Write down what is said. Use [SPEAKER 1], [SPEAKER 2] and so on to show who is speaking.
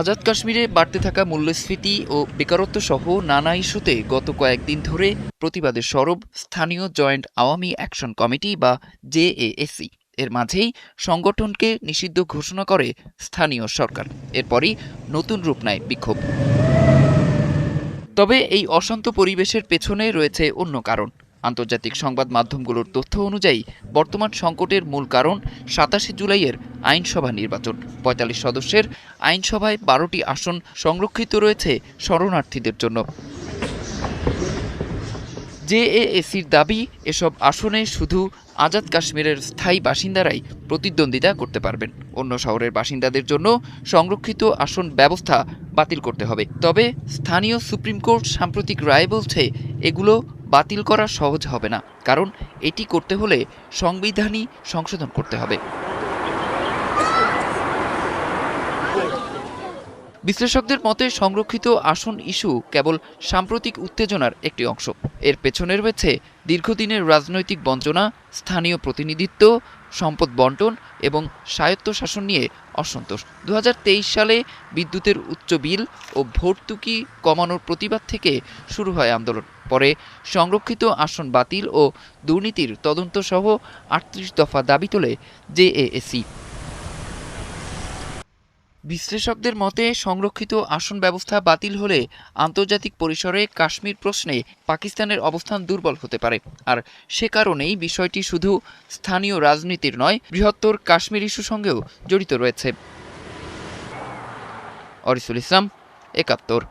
[SPEAKER 1] আজাদ কাশ্মীরে বাড়তে থাকা মূল্যস্ফীতি ও বেকারত্ব সহ নানা ইস্যুতে গত কয়েকদিন ধরে প্রতিবাদের সরব স্থানীয় জয়েন্ট আওয়ামী অ্যাকশন কমিটি বা জেএএসি। এর মাঝেই সংগঠনকে নিষিদ্ধ ঘোষণা করে স্থানীয় সরকার। এরপরই নতুন রূপ নেয় বিক্ষোভ। তবে এই অশান্ত পরিবেশের পেছনে রয়েছে অন্য কারণ। আন্তর্জাতিক সংবাদ মাধ্যমগুলোর তথ্য অনুযায়ী বর্তমান সংকটের মূল কারণ ২৭ জুলাইয়ের আইনসভা নির্বাচন। ৪৫ সদস্যের আইনসভায় ১২টি আসন সংরক্ষিত রয়েছে শরণার্থীদের জন্য। জেএএসির দাবি, এসব আসনে শুধু আজাদ কাশ্মীরের স্থায়ী বাসিন্দারাই প্রতিদ্বন্দ্বিতা করতে পারবেন। অন্য শহরের বাসিন্দাদের জন্য সংরক্ষিত আসন ব্যবস্থা বাতিল করতে হবে। তবে স্থানীয় সুপ্রিম কোর্ট সাম্প্রতিক রায় বলছে এগুলো বাতিল করা সহজ হবে না, কারণ এটি করতে হলে সংবিধানই সংশোধন করতে হবে। বিশ্লেষকদের মতে সংরক্ষিত আসন ইস্যু কেবল সাম্প্রতিক উত্তেজনার একটি অংশ। এর পেছনে রয়েছে দীর্ঘদিনের রাজনৈতিক বঞ্চনা, স্থানীয় প্রতিনিধিত্ব, সম্পদ বন্টন এবং স্বায়ত্তশাসন নিয়ে অসন্তোষ। ২০২৩ সালে বিদ্যুতের উচ্চ বিল ও ভর্তুকি কমানোর প্রতিবাদ থেকে শুরু হয় আন্দোলন। পরে সংরক্ষিত আসন বাতিল ও দুর্নীতির তদন্ত সহ ৩৮ দফা দাবি তোলে জেএএসি। বিশ্লেষকদের মতে সংরক্ষিত আসন ব্যবস্থা বাতিল হলে আন্তর্জাতিক পরিসরে কাশ্মীর প্রশ্নে পাকিস্তানের অবস্থান দুর্বল হতে পারে। আর সে কারণেই বিষয়টি শুধু স্থানীয় রাজনীতির নয়, বৃহত্তর কাশ্মীর ইস্যুর সঙ্গেও জড়িত রয়েছে। অরিসুল ইসলাম, ৭১।